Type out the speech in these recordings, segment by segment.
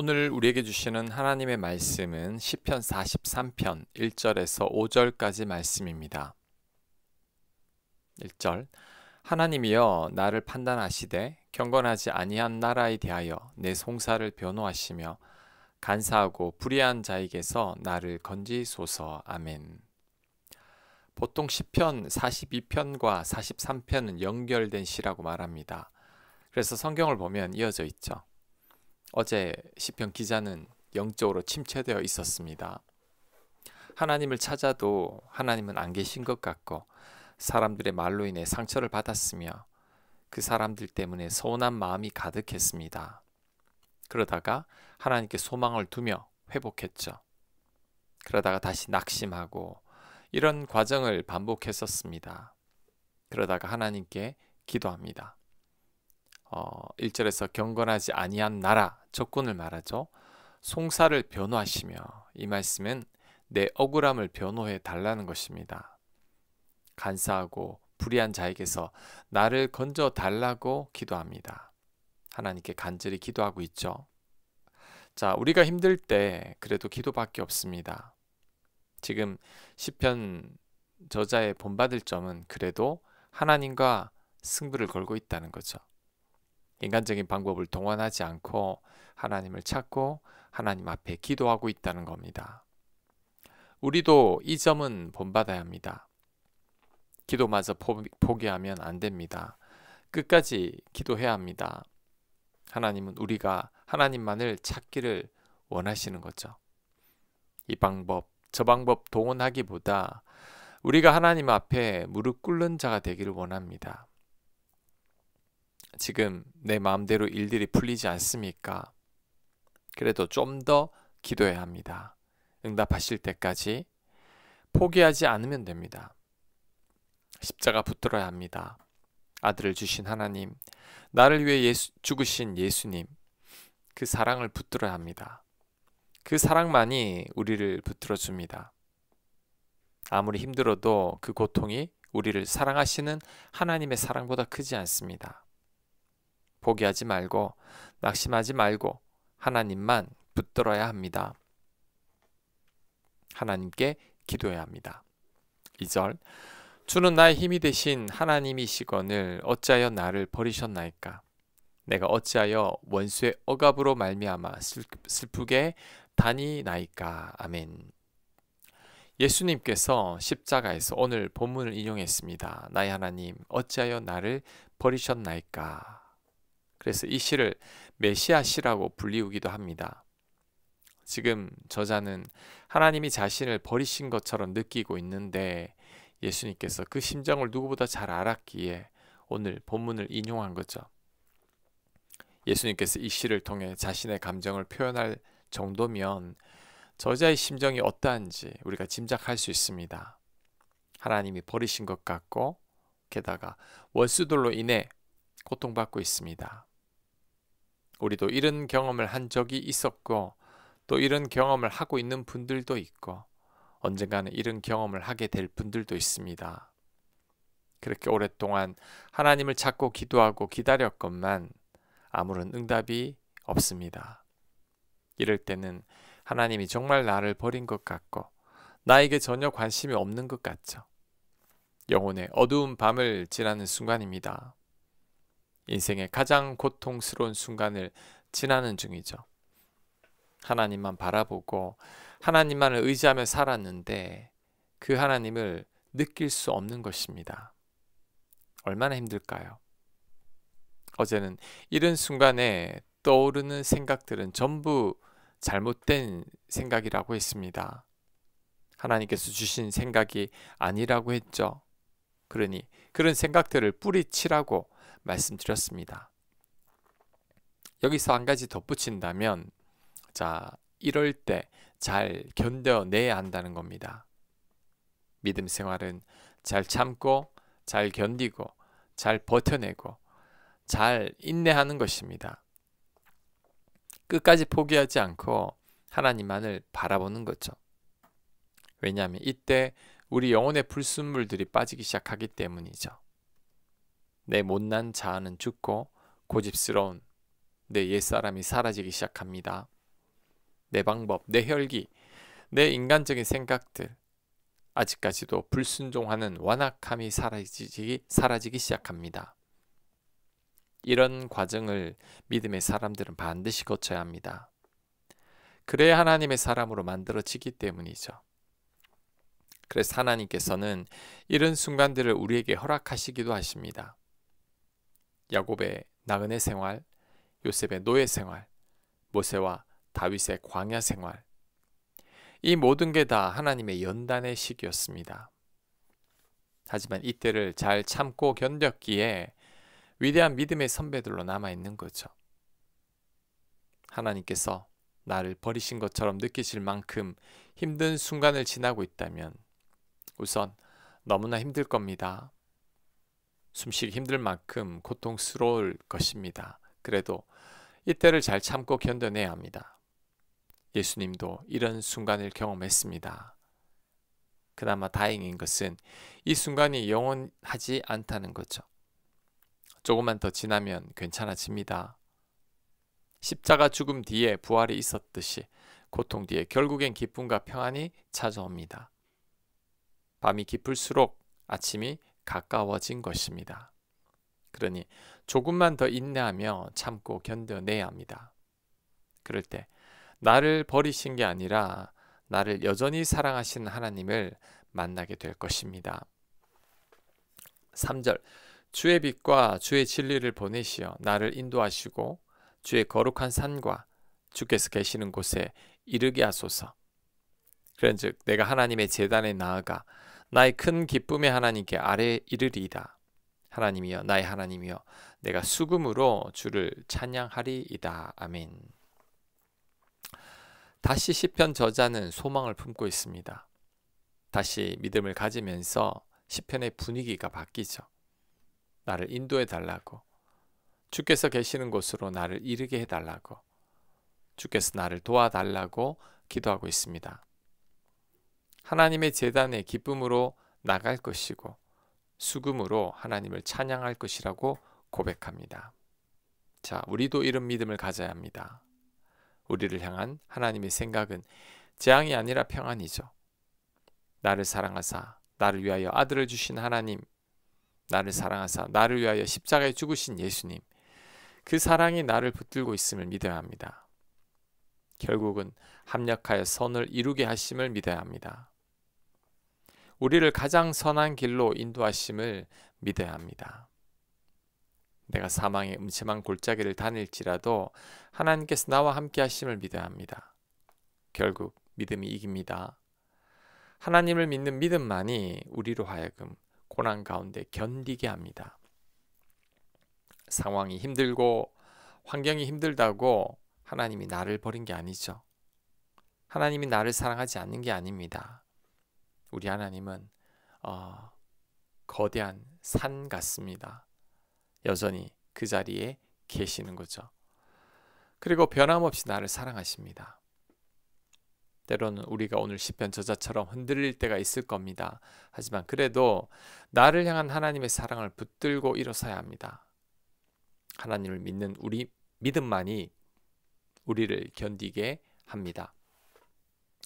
오늘 우리에게 주시는 하나님의 말씀은 시편 43편 1절에서 5절까지 말씀입니다. 1절 하나님이여 나를 판단하시되 경건하지 아니한 나라에 대하여 내 송사를 변호하시며 간사하고 불의한 자에게서 나를 건지소서. 아멘. 보통 시편 42편과 43편은 연결된 시라고 말합니다. 그래서 성경을 보면 이어져 있죠. 어제 시편 기자는 영적으로 침체되어 있었습니다. 하나님을 찾아도 하나님은 안 계신 것 같고 사람들의 말로 인해 상처를 받았으며 그 사람들 때문에 서운한 마음이 가득했습니다. 그러다가 하나님께 소망을 두며 회복했죠. 그러다가 다시 낙심하고 이런 과정을 반복했었습니다. 그러다가 하나님께 기도합니다. 1절에서 경건하지 아니한 나라, 적군을 말하죠. 송사를 변호하시며, 이 말씀은 내 억울함을 변호해 달라는 것입니다. 간사하고 불의한 자에게서 나를 건져 달라고 기도합니다. 하나님께 간절히 기도하고 있죠. 자, 우리가 힘들 때 그래도 기도밖에 없습니다. 지금 시편 저자의 본받을 점은 그래도 하나님과 승부를 걸고 있다는 거죠. 인간적인 방법을 동원하지 않고 하나님을 찾고 하나님 앞에 기도하고 있다는 겁니다. 우리도 이 점은 본받아야 합니다. 기도마저 포기하면 안 됩니다. 끝까지 기도해야 합니다. 하나님은 우리가 하나님만을 찾기를 원하시는 거죠. 이 방법, 저 방법 동원하기보다 우리가 하나님 앞에 무릎 꿇는 자가 되기를 원합니다. 지금 내 마음대로 일들이 풀리지 않습니까? 그래도 좀 더 기도해야 합니다. 응답하실 때까지 포기하지 않으면 됩니다. 십자가 붙들어야 합니다. 아들을 주신 하나님, 나를 위해 죽으신 예수님, 그 사랑을 붙들어야 합니다. 그 사랑만이 우리를 붙들어 줍니다. 아무리 힘들어도 그 고통이 우리를 사랑하시는 하나님의 사랑보다 크지 않습니다. 포기하지 말고 낙심하지 말고 하나님만 붙들어야 합니다. 하나님께 기도해야 합니다. 2절 주는 나의 힘이 되신 하나님이시거늘 어찌하여 나를 버리셨나이까? 내가 어찌하여 원수의 억압으로 말미암아 슬프게 다니나이까? 아멘. 예수님께서 십자가에서 오늘 본문을 인용했습니다. 나의 하나님 어찌하여 나를 버리셨나이까? 그래서 이 시를 메시아 시라고 불리우기도 합니다. 지금 저자는 하나님이 자신을 버리신 것처럼 느끼고 있는데 예수님께서 그 심정을 누구보다 잘 알았기에 오늘 본문을 인용한 거죠. 예수님께서 이 시를 통해 자신의 감정을 표현할 정도면 저자의 심정이 어떠한지 우리가 짐작할 수 있습니다. 하나님이 버리신 것 같고 게다가 원수들로 인해 고통받고 있습니다. 우리도 이런 경험을 한 적이 있었고 또 이런 경험을 하고 있는 분들도 있고 언젠가는 이런 경험을 하게 될 분들도 있습니다. 그렇게 오랫동안 하나님을 찾고 기도하고 기다렸건만 아무런 응답이 없습니다. 이럴 때는 하나님이 정말 나를 버린 것 같고 나에게 전혀 관심이 없는 것 같죠. 영혼의 어두운 밤을 지나는 순간입니다. 인생의 가장 고통스러운 순간을 지나는 중이죠. 하나님만 바라보고 하나님만을 의지하며 살았는데 그 하나님을 느낄 수 없는 것입니다. 얼마나 힘들까요? 어제는 이런 순간에 떠오르는 생각들은 전부 잘못된 생각이라고 했습니다. 하나님께서 주신 생각이 아니라고 했죠. 그러니 그런 생각들을 뿌리치라고 말씀드렸습니다. 여기서 한 가지 덧붙인다면 자, 이럴 때 잘 견뎌내야 한다는 겁니다. 믿음 생활은 잘 참고 잘 견디고 잘 버텨내고 잘 인내하는 것입니다. 끝까지 포기하지 않고 하나님만을 바라보는 거죠. 왜냐하면 이때 우리 영혼의 불순물들이 빠지기 시작하기 때문이죠. 내 못난 자아는 죽고 고집스러운 내 옛사람이 사라지기 시작합니다. 내 방법, 내 혈기, 내 인간적인 생각들, 아직까지도 불순종하는 완악함이 사라지기 시작합니다. 이런 과정을 믿음의 사람들은 반드시 거쳐야 합니다. 그래야 하나님의 사람으로 만들어지기 때문이죠. 그래서 하나님께서는 이런 순간들을 우리에게 허락하시기도 하십니다. 야곱의 나그네 생활, 요셉의 노예 생활, 모세와 다윗의 광야 생활, 이 모든 게 다 하나님의 연단의 시기였습니다. 하지만 이때를 잘 참고 견뎠기에 위대한 믿음의 선배들로 남아있는 거죠. 하나님께서 나를 버리신 것처럼 느끼실 만큼 힘든 순간을 지나고 있다면 우선 너무나 힘들 겁니다. 숨쉬기 힘들 만큼 고통스러울 것입니다. 그래도 이때를 잘 참고 견뎌내야 합니다. 예수님도 이런 순간을 경험했습니다. 그나마 다행인 것은 이 순간이 영원하지 않다는 거죠. 조금만 더 지나면 괜찮아집니다. 십자가 죽음 뒤에 부활이 있었듯이 고통 뒤에 결국엔 기쁨과 평안이 찾아옵니다. 밤이 깊을수록 아침이 가까워진 것입니다. 그러니 조금만 더 인내하며 참고 견뎌내야 합니다. 그럴 때 나를 버리신 게 아니라 나를 여전히 사랑하시는 하나님을 만나게 될 것입니다. 3절 주의 빛과 주의 진리를 보내시어 나를 인도하시고 주의 거룩한 산과 주께서 계시는 곳에 이르게 하소서. 그런즉 내가 하나님의 제단에 나아가 나의 큰 기쁨의 하나님께 아뢰 이르리이다. 하나님이여 나의 하나님이여 내가 수금으로 주를 찬양하리이다. 아멘. 다시 시편 저자는 소망을 품고 있습니다. 다시 믿음을 가지면서 시편의 분위기가 바뀌죠. 나를 인도해 달라고, 주께서 계시는 곳으로 나를 이르게 해달라고, 주께서 나를 도와달라고 기도하고 있습니다. 하나님의 제단에 기쁨으로 나갈 것이고 수금으로 하나님을 찬양할 것이라고 고백합니다. 자, 우리도 이런 믿음을 가져야 합니다. 우리를 향한 하나님의 생각은 재앙이 아니라 평안이죠. 나를 사랑하사 나를 위하여 아들을 주신 하나님, 나를 사랑하사 나를 위하여 십자가에 죽으신 예수님, 그 사랑이 나를 붙들고 있음을 믿어야 합니다. 결국은 합력하여 선을 이루게 하심을 믿어야 합니다. 우리를 가장 선한 길로 인도하심을 믿어야 합니다. 내가 사망의 음침한 골짜기를 다닐지라도 하나님께서 나와 함께 하심을 믿어야 합니다. 결국 믿음이 이깁니다. 하나님을 믿는 믿음만이 우리로 하여금 고난 가운데 견디게 합니다. 상황이 힘들고 환경이 힘들다고 하나님이 나를 버린 게 아니죠. 하나님이 나를 사랑하지 않는 게 아닙니다. 우리 하나님은 거대한 산 같습니다. 여전히 그 자리에 계시는 거죠. 그리고 변함없이 나를 사랑하십니다. 때로는 우리가 오늘 시편 저자처럼 흔들릴 때가 있을 겁니다. 하지만 그래도 나를 향한 하나님의 사랑을 붙들고 일어서야 합니다. 하나님을 믿는 우리 믿음만이 우리를 견디게 합니다.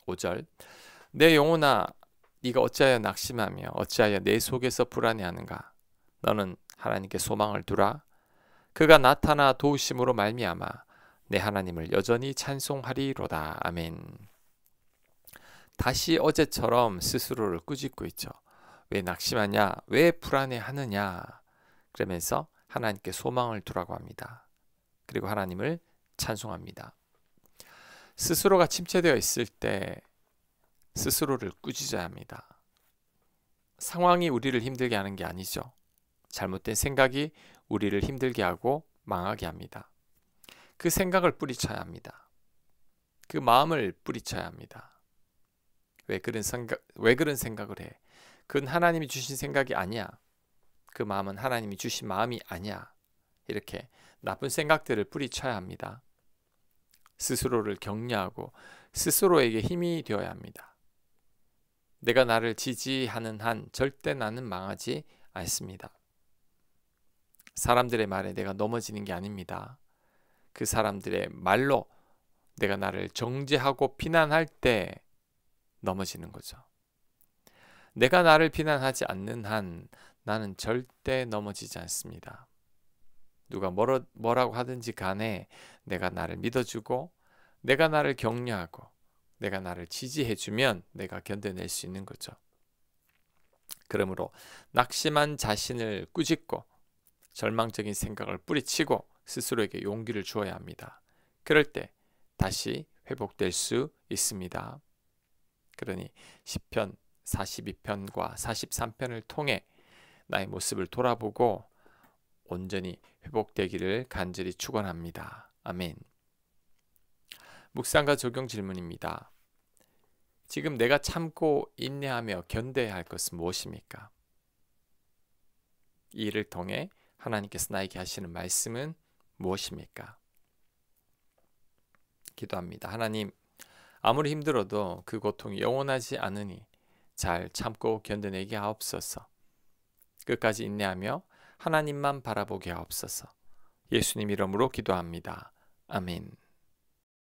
5절 내 영혼아 네가 어찌하여 낙심하며 어찌하여 내 속에서 불안해하는가. 너는 하나님께 소망을 두라. 그가 나타나 도우심으로 말미암아 내 하나님을 여전히 찬송하리로다. 아멘. 다시 어제처럼 스스로를 꾸짖고 있죠. 왜 낙심하냐? 왜 불안해하느냐? 그러면서 하나님께 소망을 두라고 합니다. 그리고 하나님을 찬송합니다. 스스로가 침체되어 있을 때 스스로를 꾸짖어야 합니다. 상황이 우리를 힘들게 하는 게 아니죠. 잘못된 생각이 우리를 힘들게 하고 망하게 합니다. 그 생각을 뿌리쳐야 합니다. 그 마음을 뿌리쳐야 합니다. 왜 그런 생각을 해? 그건 하나님이 주신 생각이 아니야. 그 마음은 하나님이 주신 마음이 아니야. 이렇게 나쁜 생각들을 뿌리쳐야 합니다. 스스로를 격려하고 스스로에게 힘이 되어야 합니다. 내가 나를 지지하는 한 절대 나는 망하지 않습니다. 사람들의 말에 내가 넘어지는 게 아닙니다. 그 사람들의 말로 내가 나를 정죄하고 비난할 때 넘어지는 거죠. 내가 나를 비난하지 않는 한 나는 절대 넘어지지 않습니다. 누가 뭐라고 하든지 간에 내가 나를 믿어주고 내가 나를 격려하고 내가 나를 지지해주면 내가 견뎌낼 수 있는 거죠. 그러므로 낙심한 자신을 꾸짖고 절망적인 생각을 뿌리치고 스스로에게 용기를 주어야 합니다. 그럴 때 다시 회복될 수 있습니다. 그러니 시편 42편과 43편을 통해 나의 모습을 돌아보고 온전히 회복되기를 간절히 축원합니다. 아멘. 묵상과 적용 질문입니다. 지금 내가 참고 인내하며 견뎌야 할 것은 무엇입니까? 이 일을 통해 하나님께서 나에게 하시는 말씀은 무엇입니까? 기도합니다. 하나님, 아무리 힘들어도 그 고통이 영원하지 않으니 잘 참고 견뎌내게 하옵소서. 끝까지 인내하며 하나님만 바라보게 하옵소서. 예수님 이름으로 기도합니다. 아멘.